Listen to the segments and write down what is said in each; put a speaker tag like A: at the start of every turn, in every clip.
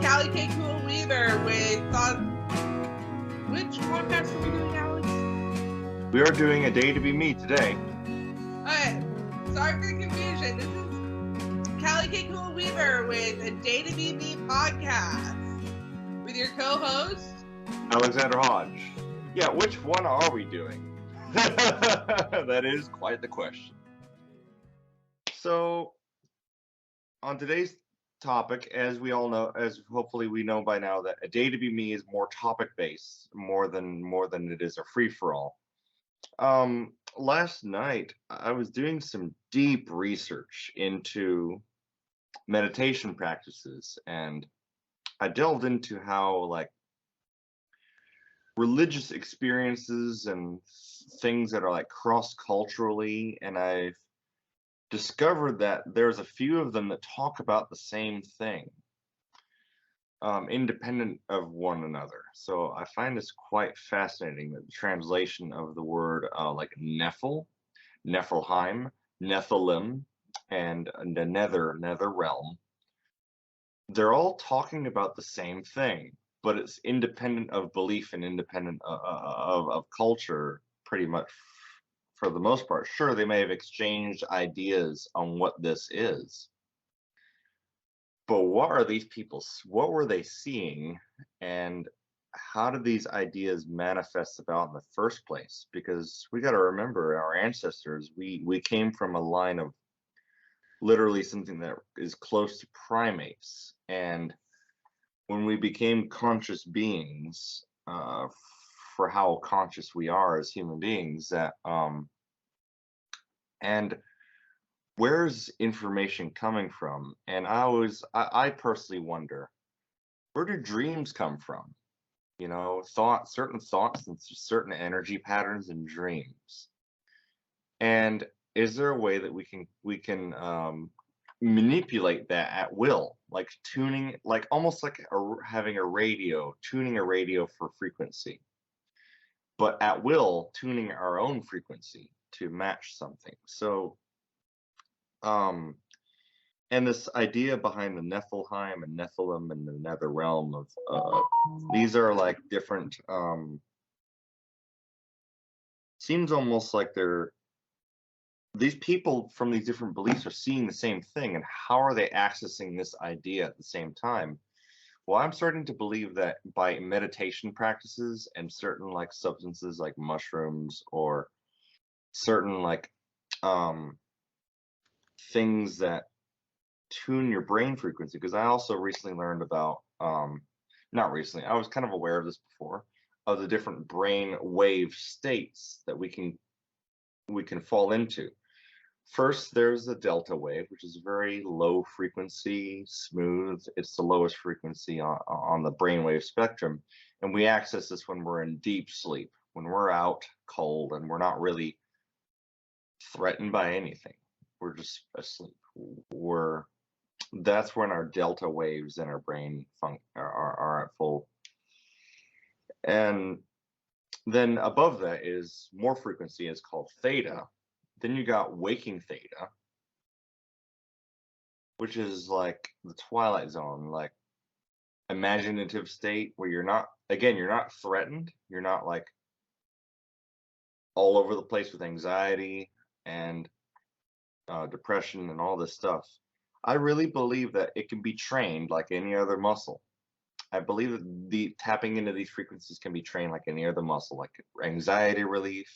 A: Callie K. Cool Weaver with which podcast are we doing, Alex?
B: We are doing A Day to Be Me today.
A: Okay, sorry for the confusion. This is Callie K. Cool Weaver with A Day to Be Me podcast with your co-host
B: Alexander Hodge. Yeah, which one are we doing? That is quite the question. So, on today's topic, as we all know, as hopefully we know by now, that A Day to Be Me is more topic-based, more than it is a free-for-all. Last night, I was doing some deep research into meditation practices, and I delved into how, like, religious experiences and things that are like cross-culturally, and I've discovered that there's a few of them that talk about the same thing, independent of one another. So I find this quite fascinating, that the translation of the word like Nephil, Nephilim, Nephilim, and the nether realm, they're all talking about the same thing, but it's independent of belief and independent of culture, pretty much for the most part. Sure, they may have exchanged ideas on what this is, but what are these people, what were they seeing, and how did these ideas manifest about in the first place? Because we got to remember, our ancestors, we came from a line of literally something that is close to primates, and when we became conscious beings, for how conscious we are as human beings, that and where's information coming from? And I personally wonder, where do dreams come from? You know, certain thoughts and certain energy patterns in dreams. And is there a way that we can manipulate that at will, like tuning, like almost like having a radio, tuning a radio for frequency, but at will tuning our own frequency to match something? So and this idea behind the Nephilim and Nephilim and the nether realm of these are like different, seems almost like these people from these different beliefs are seeing the same thing, and how are they accessing this idea at the same time? Well, I'm starting to believe that by meditation practices and certain like substances like mushrooms, or certain like things that tune your brain frequency, because I also recently learned about, not recently, I was kind of aware of this before, of the different brain wave states that we can fall into. First, there's the delta wave, which is very low frequency, smooth. It's the lowest frequency on the brainwave spectrum. And we access this when we're in deep sleep, when we're out cold and we're not really threatened by anything. We're just asleep. That's when our delta waves in our brain are at full. And then above that is more frequency, is called theta. Then you got waking theta, which is like the twilight zone, like imaginative state where you're not threatened. You're not like all over the place with anxiety and depression and all this stuff. I really believe that it can be trained like any other muscle. I believe that the tapping into these frequencies can be trained like any other muscle, like anxiety relief,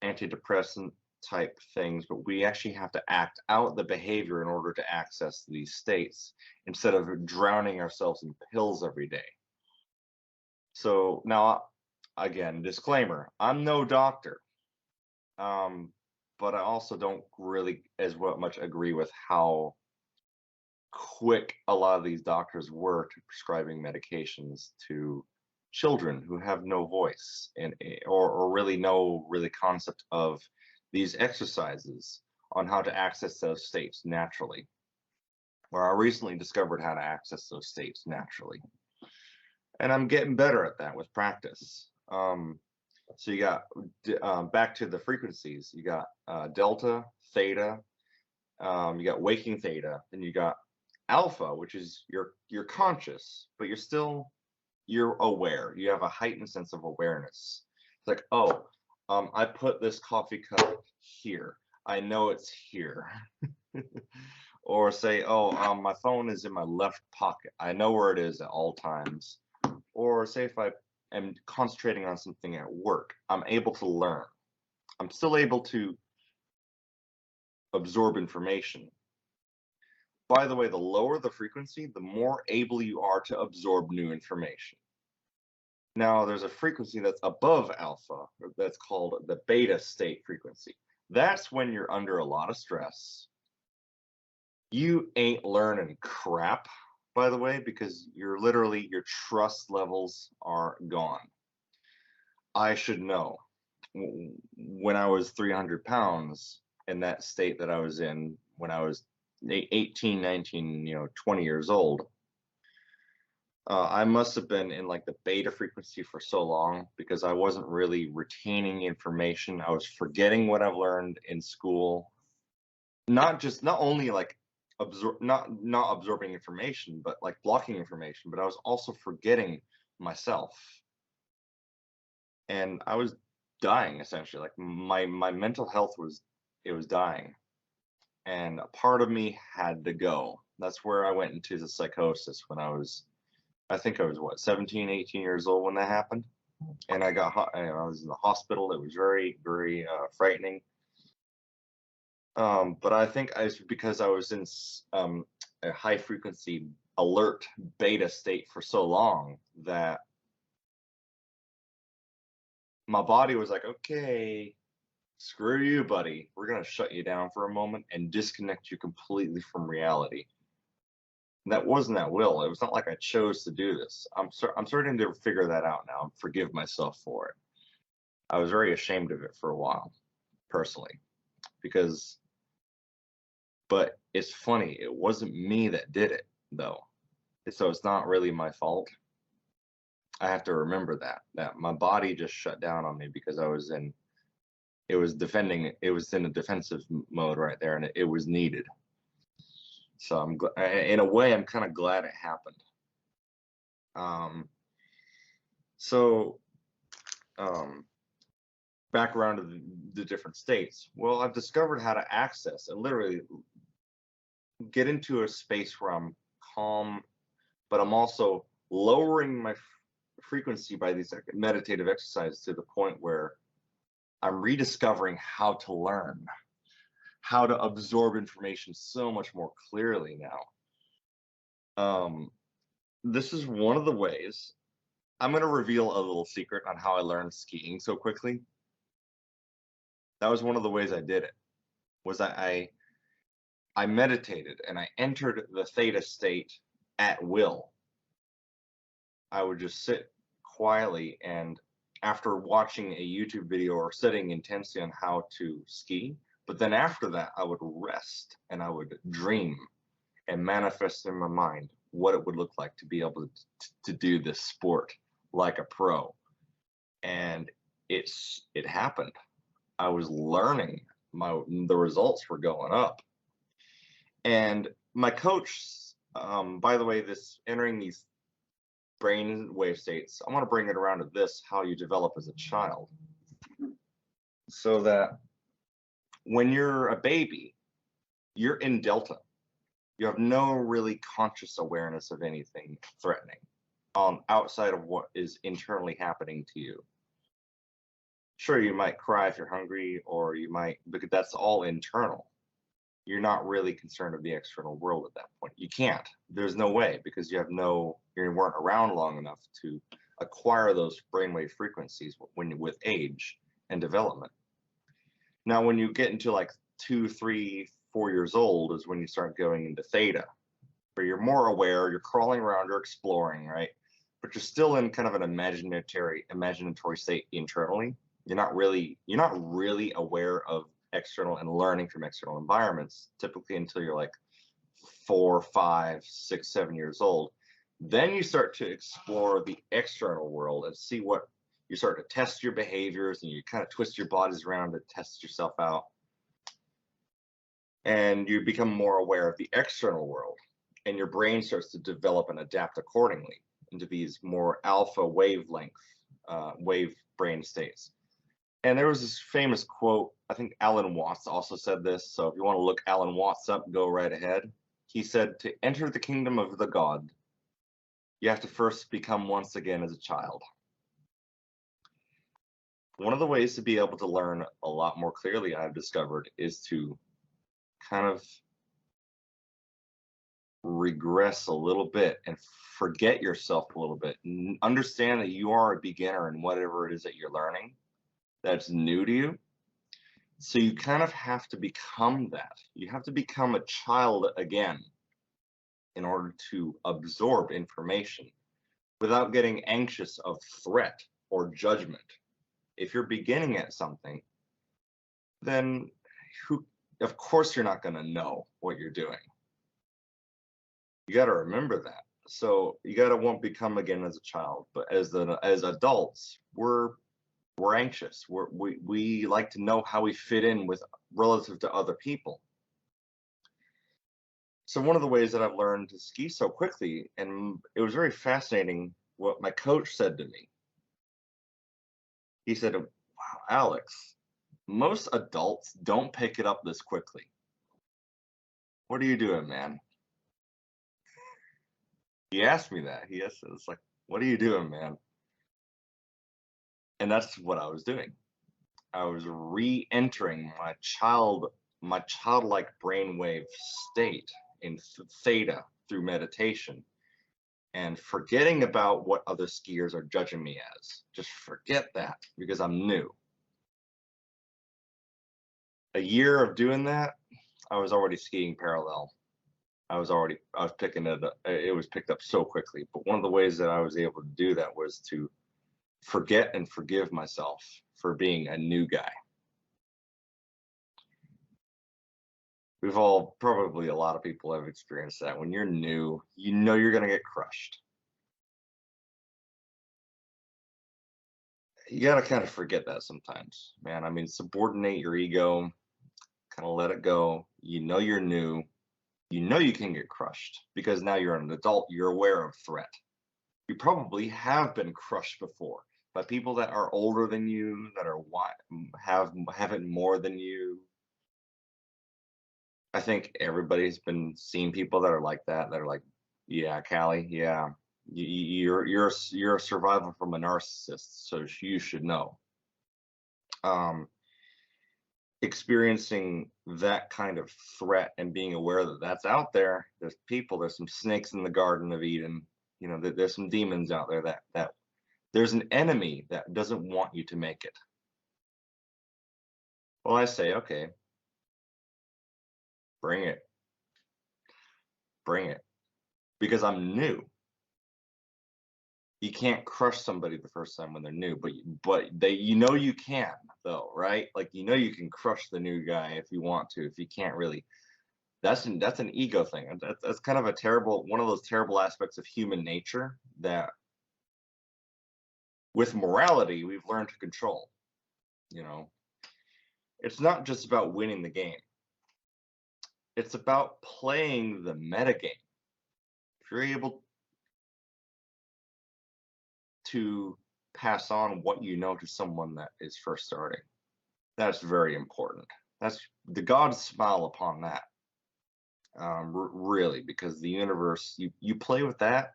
B: antidepressant type things, but we actually have to act out the behavior in order to access these states, instead of drowning ourselves in pills every day. So now, again, disclaimer, I'm no doctor, but I also don't really as much agree with how quick a lot of these doctors were to prescribing medications to children who have no voice, and or really no concept of these exercises on how to access those states naturally. Or I recently discovered how to access those states naturally, and I'm getting better at that with practice. So you got back to the frequencies. You got delta, theta, you got waking theta, then you got alpha, which is you're conscious, but you're aware. You have a heightened sense of awareness. It's like, oh, I put this coffee cup here. I know it's here. Or say, oh, my phone is in my left pocket. I know where it is at all times. Or say if I am concentrating on something at work, I'm able to learn. I'm still able to absorb information. By the way, the lower the frequency, the more able you are to absorb new information. Now, there's a frequency that's above alpha, that's called the beta state frequency. That's when you're under a lot of stress. You ain't learning crap, by the way, because you're literally, your trust levels are gone. I should know. When I was 300 pounds in that state that I was in when I was 18, 19, 20 years old, I must have been in like the beta frequency for so long because I wasn't really retaining information. I was forgetting what I've learned in school. Not only like not absorbing information, but like blocking information, but I was also forgetting myself. And I was dying essentially. Like my mental health was dying. And a part of me had to go. That's where I went into the psychosis when I think I was what, 17, 18 years old when that happened. And I was in the hospital. It was very, very frightening. But I think it's because I was in a high frequency alert beta state for so long that my body was like, okay, screw you, buddy. We're going to shut you down for a moment and disconnect you completely from reality. And that wasn't at will. It was not like I chose to do this. I'm starting to figure that out now and forgive myself for it. I was very ashamed of it for a while, personally, but it's funny. It wasn't me that did it, though. So it's not really my fault. I have to remember that my body just shut down on me because it was in a defensive mode right there, and it was needed. So in a way, I'm kind of glad it happened. Back around to the different states. Well, I've discovered how to access and literally get into a space where I'm calm, but I'm also lowering my frequency by these meditative exercises to the point where I'm rediscovering how to learn, how to absorb information so much more clearly now. This is one of the ways. I'm going to reveal a little secret on how I learned skiing so quickly. That was one of the ways I did it. Was I meditated and I entered the theta state at will. I would just sit quietly, and after watching a YouTube video or studying intensely on how to ski, but then after that I would rest and I would dream and manifest in my mind what it would look like to be able to do this sport like a pro. And it happened. I was learning. The results were going up. And my coach, by the way, entering these brain wave states, I want to bring it around to this, how you develop as a child. So that when you're a baby, you're in delta. You have no really conscious awareness of anything threatening outside of what is internally happening to you. Sure, you might cry if you're hungry, or you might, because that's all internal. You're not really concerned with the external world at that point. You can't. There's no way, because you weren't around long enough to acquire those brainwave frequencies with age and development. Now, when you get into like 2, 3, 4 years old is when you start going into theta, where you're more aware, you're crawling around, you're exploring, right? But you're still in kind of an imaginatory state internally. You're not really aware of external and learning from external environments, typically until you're like 4, 5, 6, 7 years old. Then you start to explore the external world and see what you start to test your behaviors, and you kind of twist your bodies around to test yourself out. And you become more aware of the external world. and your brain starts to develop and adapt accordingly into these more alpha wavelength wave brain states. And there was this famous quote, I think Alan Watts also said this, so if you want to look Alan Watts up, go right ahead. He said, to enter the kingdom of the God, you have to first become once again as a child. One of the ways to be able to learn a lot more clearly, I've discovered, is to kind of regress a little bit and forget yourself a little bit and understand that you are a beginner in whatever it is that you're learning that's new to you. So you kind of have to become that. You have to become a child again in order to absorb information without getting anxious of threat or judgment. If you're beginning at something, then of course you're not going to know what you're doing. You got to remember that. So you got to become again as a child, but as adults, we're anxious. We like to know how we fit in with relative to other people. So one of the ways that I've learned to ski so quickly, and it was very fascinating what my coach said to me. He said, "Wow, Alex, most adults don't pick it up this quickly. What are you doing, man?" He asked me that. It's like, "What are you doing, man?" And that's what I was doing. I was re-entering my childlike brainwave state in theta through meditation, and forgetting about what other skiers are judging me as. Just forget that, because I'm new. A year of doing that, I was already skiing parallel. I was picking it up. It was picked up so quickly. But one of the ways that I was able to do that was to forget and forgive myself for being a new guy. Probably a lot of people have experienced that. When you're new, you know you're going to get crushed. You got to kind of forget that sometimes, man. I mean, subordinate your ego, kind of let it go. You know you're new. You know you can get crushed because now you're an adult. You're aware of threat. You probably have been crushed before by people that are older than you, that are have it more than you. I think everybody's been seeing people that are like that. That are like, yeah, Callie, yeah, you're a survivor from a narcissist, so you should know. Experiencing that kind of threat and being aware that that's out there. There's some snakes in the Garden of Eden. You know, there's some demons out there that there's an enemy that doesn't want you to make it. Well, I say, okay, bring it, because I'm new. You can't crush somebody the first time when they're new, but you know you can though, right? Like, you know you can crush the new guy if you want to. If you can't really, that's an ego thing. That's kind of one of those terrible aspects of human nature that with morality we've learned to control. You know, it's not just about winning the game. It's about playing the meta game. If you're able to pass on what you know to someone that is first starting, that's very important. That's the gods smile upon that, really, because the universe, you play with that,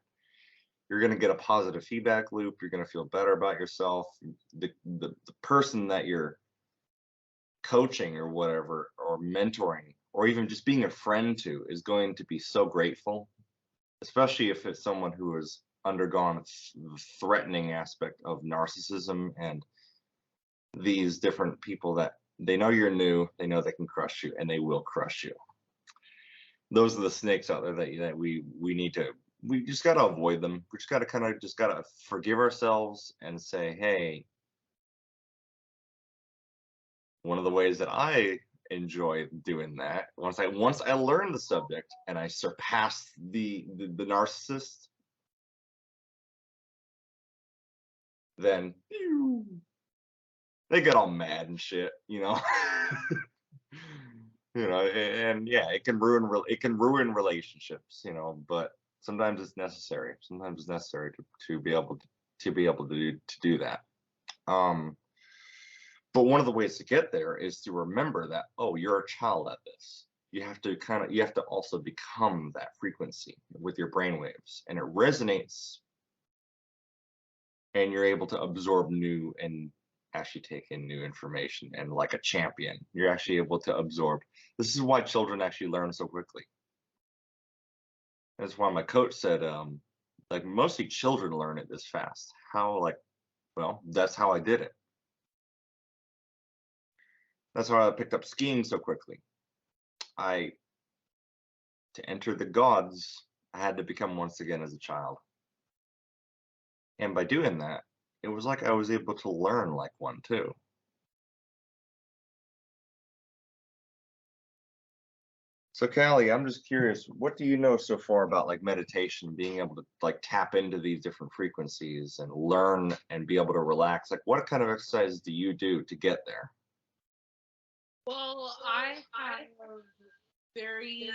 B: you're going to get a positive feedback loop. You're going to feel better about yourself. The person that you're coaching or whatever, or mentoring, or even just being a friend to, is going to be so grateful, especially if it's someone who has undergone the threatening aspect of narcissism and these different people that they know you're new, they know they can crush you, and they will crush you. Those are the snakes out there that we just got to avoid them. We just got to forgive ourselves and say, hey, one of the ways that I enjoy doing that, once I learn the subject and I surpass the narcissist, then they get all mad and shit, you know. And yeah, it can ruin relationships, but sometimes it's necessary. Sometimes it's necessary to be able to do that. Um, but one of the ways to get there is to remember that, oh, you're a child at this. You have to also become that frequency with your brain waves, and it resonates, and you're able to absorb new and actually take in new information, and like a champion, you're actually able to absorb. This is why children actually learn so quickly. That's why my coach said, like mostly children learn it this fast. How, like, well, that's how I did it. That's how I picked up skiing so quickly. To enter the gods, I had to become once again as a child. And by doing that, it was like I was able to learn like one too. So Callie, I'm just curious, what do you know so far about like meditation, being able to like tap into these different frequencies and learn and be able to relax? Like what kind of exercises do you do to get there?
A: Well, I have very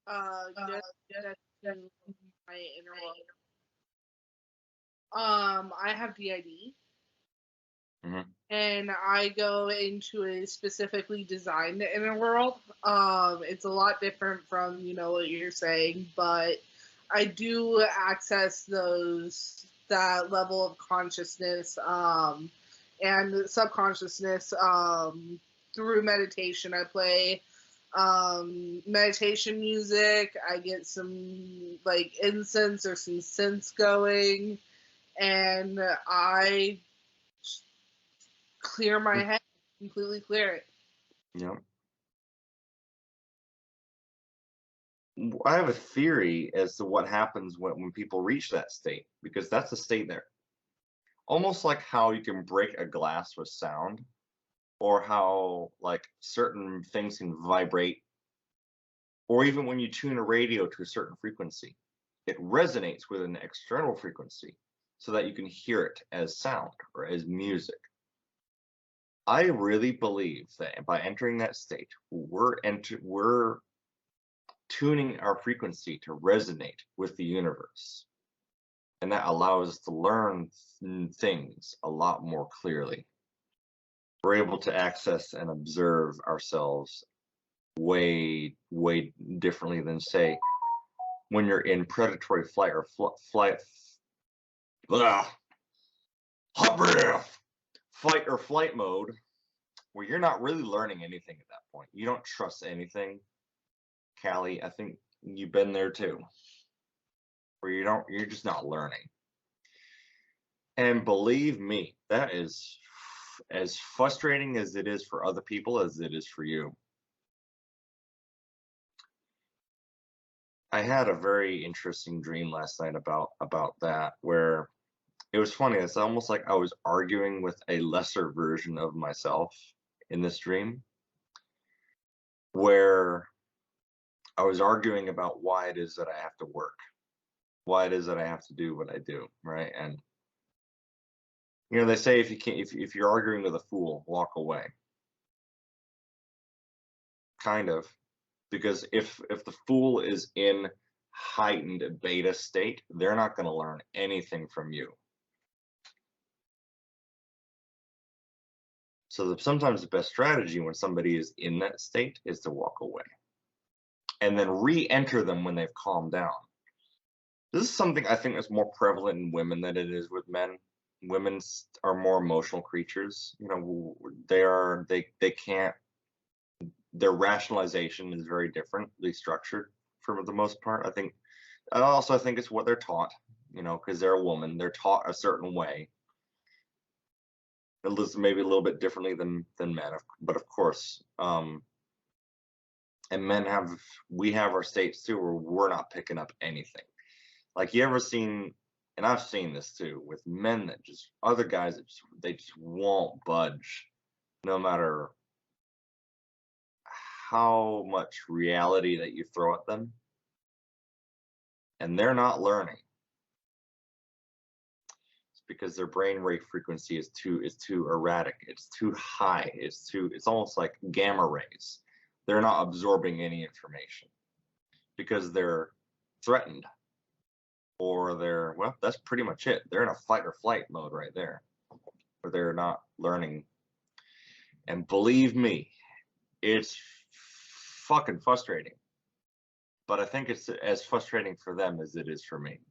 A: good connection with my inner world. I have DID,
B: Hmm.
A: and I go into a specifically designed inner world. It's a lot different from what you're saying, but I do access that level of consciousness and subconsciousness through meditation. I play meditation music. I get some like incense or some scents going, and I clear my head, completely clear it.
B: Yeah. I have a theory as to what happens when people reach that state, because that's a state there. Almost like how you can break a glass with sound, or how like certain things can vibrate, or even when you tune a radio to a certain frequency, it resonates with an external frequency so that you can hear it as sound or as music. I really believe that by entering that state, we're tuning our frequency to resonate with the universe. And that allows us to learn things a lot more clearly. We're able to access and observe ourselves way, way differently than, say, when you're in predatory flight or flight, hot breath, fight or flight mode, where you're not really learning anything at that point. You don't trust anything. Callie, I think you've been there too, where you're just not learning. And believe me, that is as frustrating as it is for other people as it is for you. I had a very interesting dream last night about that, where it was funny. It's almost like I was arguing with a lesser version of myself in this dream, where I was arguing about why it is that I have to work, why it is that I have to do what I do, right? And they say if you can't, if you're arguing with a fool, walk away. Kind of, because if the fool is in heightened beta state, they're not going to learn anything from you. So sometimes the best strategy when somebody is in that state is to walk away and then re-enter them when they've calmed down. This is something I think that's more prevalent in women than it is with men. Women are more emotional creatures. They can't, their rationalization is very differently structured for the most part. I think it's what they're taught, because they're a woman, they're taught a certain way. At least maybe a little bit differently than men, but of course, and we have our states too where we're not picking up anything. Like, you ever seen, and I've seen this too, with men that just, other guys that they just won't budge, no matter how much reality that you throw at them, and they're not learning. It's because their brain rate frequency is too erratic. It's too high. It's almost like gamma rays. they're not absorbing any information because they're threatened, or they're, well, that's pretty much it. They're in a fight or flight mode right there, where they're not learning. And believe me, it's fucking frustrating. But I think it's as frustrating for them as it is for me.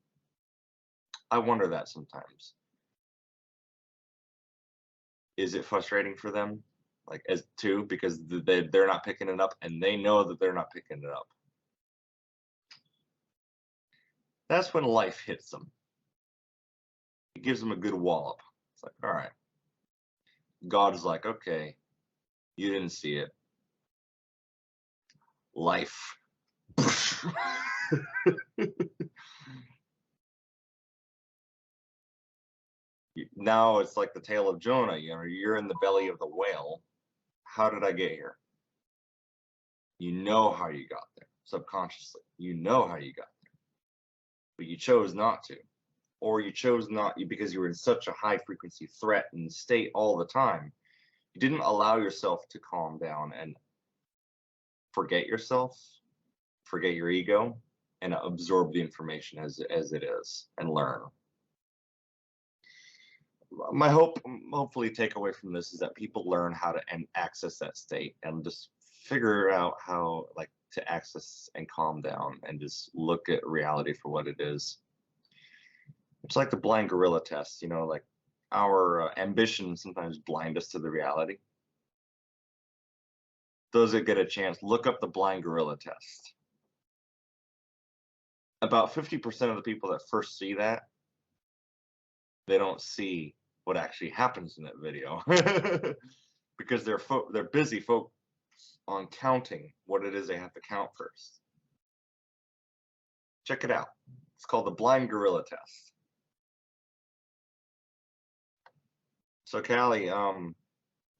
B: I wonder that sometimes. Is it frustrating for them, like, as too, because they're not picking it up and they know that they're not picking it up? That's when life hits them. It gives them a good wallop. It's like, all right. God is like, okay, you didn't see it. Life. Now it's like the tale of Jonah. You know, you're in the belly of the whale. How did I get here? You know how you got there subconsciously. You know how you got there, but you chose not to, or you chose not because you were in such a high frequency threat and state all the time. You didn't allow yourself to calm down and forget yourself, forget your ego, and absorb the information as it is and learn. My hopefully takeaway from this is that people learn how to access that state and just figure out how, like, to access and calm down and just look at reality for what it is. It's like the blind gorilla test, you know, like our ambition sometimes blind us to the reality. Those that get a chance, look up the blind gorilla test. About 50% of the people that first see that, they don't see what actually happens in that video because they're busy focused on counting what it is they have to count first. Check it out. It's called the blind gorilla test. So Callie,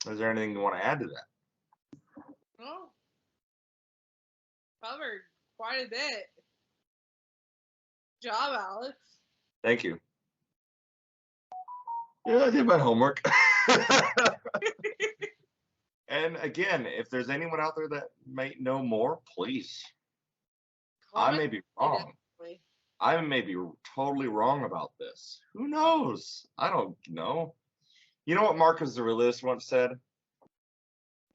B: is there anything you want to add to that?
A: Oh, covered quite a bit. Good job, Alex.
B: Thank you. Yeah, I did my homework. And again, if there's anyone out there that might know more, please. I may be wrong. I may be totally wrong about this. Who knows? I don't know. You know what Marcus Aurelius once said?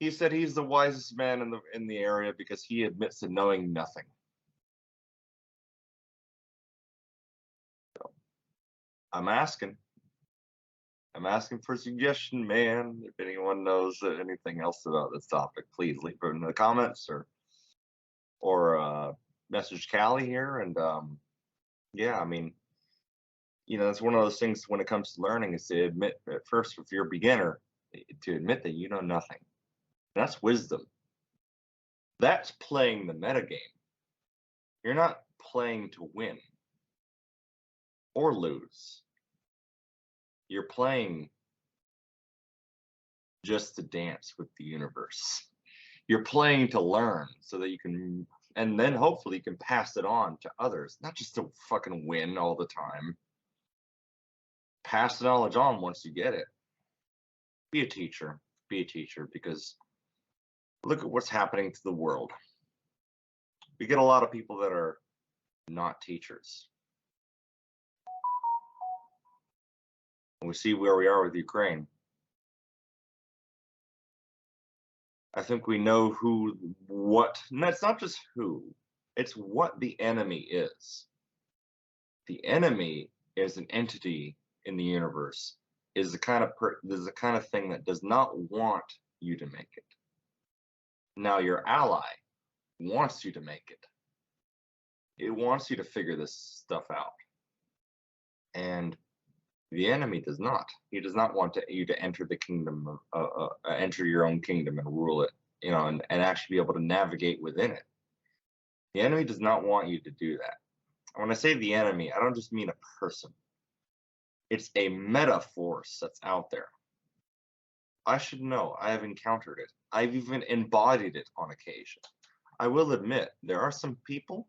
B: He said he's the wisest man in the area because he admits to knowing nothing. So, I'm asking for a suggestion, man. If anyone knows anything else about this topic, please leave it in the comments or message Callie here. And yeah, I mean, you know, it's one of those things when it comes to learning is to admit at first, if you're a beginner, to admit that you know nothing. That's wisdom. That's playing the metagame. You're not playing to win or lose. You're playing just to dance with the universe. You're playing to learn so that you can, and then hopefully you can pass it on to others, not just to fucking win all the time. Pass the knowledge on once you get it. Be a teacher, because look at what's happening to the world. We get a lot of people that are not teachers. And we see where we are with Ukraine. I think we know what, and that's not just who, it's what the enemy is. The enemy is an entity in the universe, is the kind of thing that does not want you to make it. Now your ally wants you to make it. It wants you to figure this stuff out. And the enemy does not. He does not want you to enter the kingdom enter your own kingdom and rule it, you know, and actually be able to navigate within it. The enemy does not want you to do that. And when I say the enemy, I don't just mean a person. It's a meta force that's out there. I should know. I have encountered it. I've even embodied it on occasion. I will admit, there are some people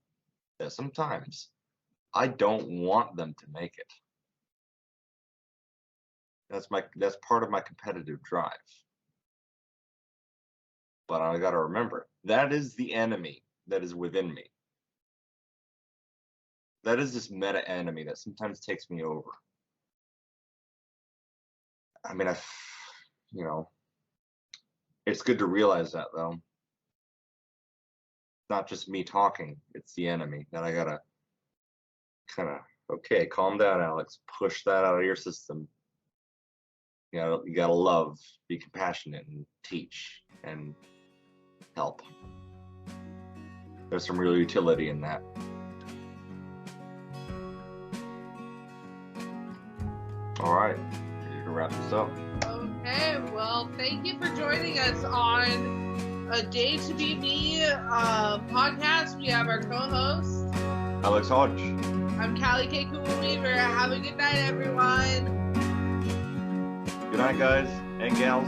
B: that sometimes I don't want them to make it. That's part of my competitive drive. But I got to remember, that is the enemy that is within me. That is this meta enemy that sometimes takes me over. I mean, you know, it's good to realize that, though. It's not just me talking, it's the enemy that I gotta kind of, okay, calm down, Alex. Push that out of your system. You gotta love, be compassionate, and teach and help. There's some real utility in that. All right, ready to wrap this up.
A: Okay, well, thank you for joining us on A Day to Be Me podcast. We have our co-host,
B: Alex Hodge.
A: I'm Callie K. Weaver. Have a good night, everyone.
B: Good night, guys and gals.